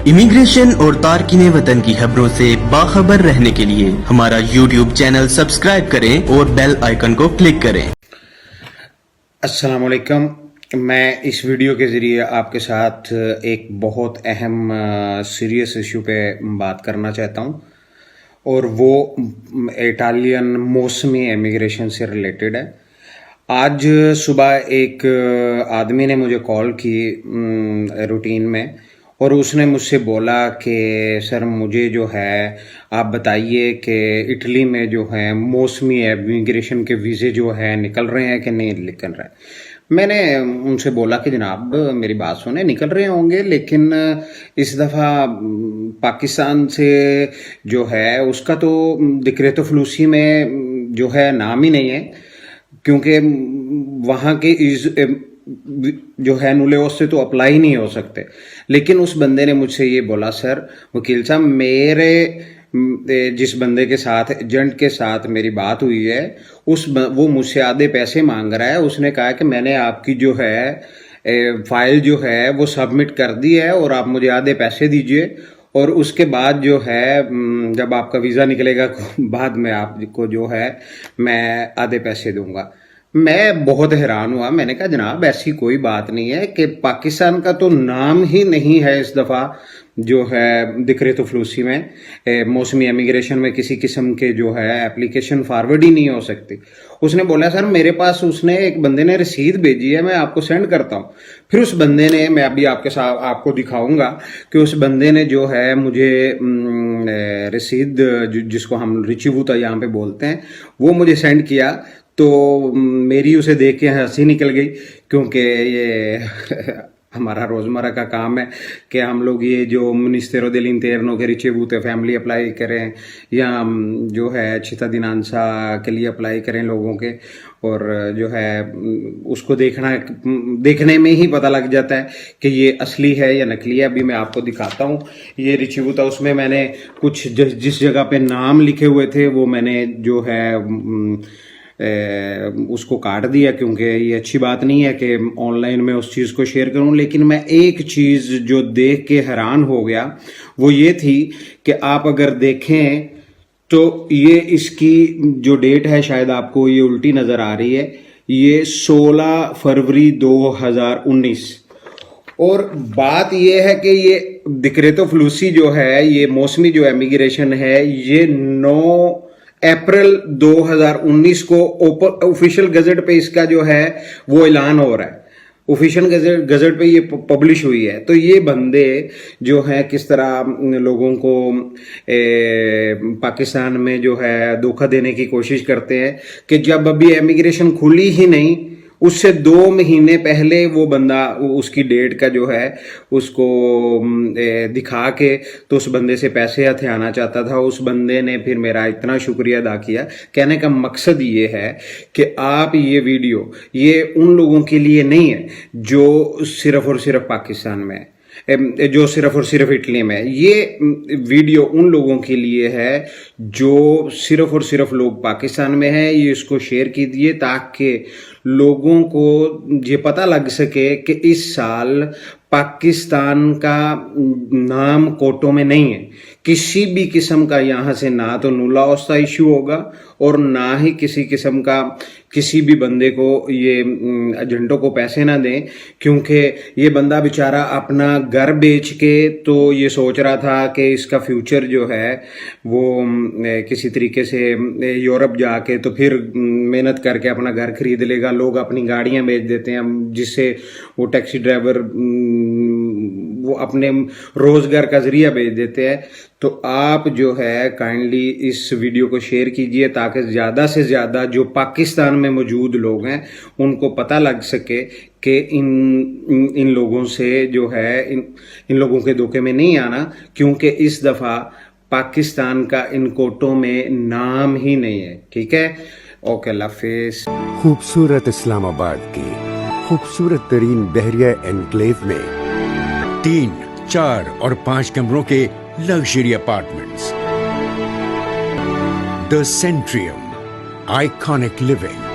Immigration और तारकीन वतन की खबरों से बाखबर रहने के लिए हमारा YouTube चैनल सब्सक्राइब करें और बेल आइकन को क्लिक करें। अस्सलाम वालेकुम। मैं इस वीडियो के ज़रिए आपके साथ एक बहुत अहम सीरियस इशू पे बात करना चाहता हूँ और वो इटालियन मौसमी इमिग्रेशन से रिलेटेड है। आज सुबह एक आदमी ने मुझे कॉल की रूटीन में और उसने मुझसे बोला कि सर मुझे जो है आप बताइए कि इटली में जो है मौसमी इमिग्रेशन के वीज़े जो है निकल रहे हैं कि नहीं निकल रहे हैं। मैंने उनसे बोला कि जनाब मेरी बात सुने, निकल रहे होंगे लेकिन इस दफ़ा पाकिस्तान से जो है उसका तो डिक्रेतो फ्लूसी में जो है नाम ही नहीं है, क्योंकि वहाँ के जो है नुलेओस से तो अप्लाई नहीं हो सकते। लेकिन उस बंदे ने मुझसे ये बोला, सर वकील साहब मेरे जिस बंदे के साथ एजेंट के साथ मेरी बात हुई है वो मुझसे आधे पैसे मांग रहा है। उसने कहा कि मैंने आपकी जो है फाइल जो है वो सबमिट कर दी है और आप मुझे आधे पैसे दीजिए और उसके बाद जो है जब आपका वीज़ा निकलेगा बाद में आपको जो है मैं आधे पैसे दूंगा। मैं बहुत हैरान हुआ। मैंने कहा जनाब ऐसी कोई बात नहीं है कि पाकिस्तान का तो नाम ही नहीं है इस दफ़ा जो है डिक्रेतो फ्लूसी में मौसमी इमिग्रेशन में किसी किस्म के जो है एप्लीकेशन फॉरवर्ड ही नहीं हो सकती। उसने बोला सर मेरे पास उसने एक बंदे ने रसीद भेजी है, मैं आपको सेंड करता हूँ। फिर उस बंदे ने, मैं अभी आपके साथ आपको दिखाऊंगा कि उस बंदे ने जो है मुझे रसीद जिसको हम रिसीवूता यहाँ पे बोलते हैं वो मुझे सेंड किया। तो मेरी उसे देख के हंसी निकल गई, क्योंकि ये हमारा रोज़मर्रा का काम है कि हम लोग ये जो मिनिस्टेरो dell'interno के रिचेवूते फैमिली अप्लाई करें या जो है cittadinanza के लिए अप्लाई करें लोगों के, और जो है उसको देखने में ही पता लग जाता है कि ये असली है या नकली है। अभी मैं आपको दिखाता हूँ ये रिचेवूता। उसमें मैंने कुछ जिस जगह पे नाम लिखे हुए थे वो मैंने जो है उसको काट दिया, क्योंकि ये अच्छी बात नहीं है कि ऑनलाइन में उस चीज़ को शेयर करूं। लेकिन मैं एक चीज़ जो देख के हैरान हो गया वो ये थी कि आप अगर देखें तो ये इसकी जो डेट है शायद आपको ये उल्टी नज़र आ रही है, ये 16 फरवरी 2019। और बात ये है कि ये डिक्रेतो फ्लूसी जो है ये मौसमी जो इमिग्रेशन है ये 9 अप्रैल 2019 को ऑफिशियल गजट पे इसका जो है वो ऐलान हो रहा है। ऑफिशियल गजट पे ये पब्लिश हुई है। तो ये बंदे जो हैं किस तरह लोगों को पाकिस्तान में जो है धोखा देने की कोशिश करते हैं कि जब अभी इमिग्रेशन खुली ही नहीं उससे 2 महीने पहले वो बंदा उसकी डेट का जो है उसको दिखा के तो उस बंदे से पैसे हथियाना चाहता था। उस बंदे ने फिर मेरा इतना शुक्रिया अदा किया। कहने का मकसद ये है कि आप ये वीडियो ये उन लोगों के लिए नहीं है जो सिर्फ और सिर्फ पाकिस्तान में है, जो सिर्फ और सिर्फ इटली में। ये वीडियो उन लोगों के लिए है जो सिर्फ और सिर्फ लोग पाकिस्तान में हैं। ये इसको शेयर कीजिए ताकि लोगों को ये पता लग सके कि इस साल पाकिस्तान का नाम कोटों में नहीं है। किसी भी किस्म का यहाँ से ना तो नुलाओस का इशू होगा और ना ही किसी किस्म का किसी भी बंदे को ये एजेंटों को पैसे ना दें, क्योंकि ये बंदा बेचारा अपना घर बेच के तो ये सोच रहा था कि इसका फ्यूचर जो है वो किसी तरीके से यूरोप जाके तो फिर मेहनत करके अपना घर खरीद लेगा। लोग अपनी गाड़ियां बेच देते हैं जिससे वो टैक्सी ड्राइवर वो अपने रोजगार का जरिया बेच देते हैं। तो आप जो है काइंडली इस वीडियो को शेयर कीजिए ताकि ज़्यादा से ज़्यादा जो पाकिस्तान में मौजूद लोग हैं उनको पता लग सके कि इन लोगों से जो है इन लोगों के धोखे में नहीं आना, क्योंकि इस दफ़ा पाकिस्तान का इन कोटों में नाम ही नहीं है। ठीक है, ओके, अल्लाह हाफिज़। खूबसूरत इस्लामाबाद की खूबसूरत तरीन बहरिया एनक्लेव में 3, 4 और 5 कमरों के luxury apartments. The Centrium, iconic living.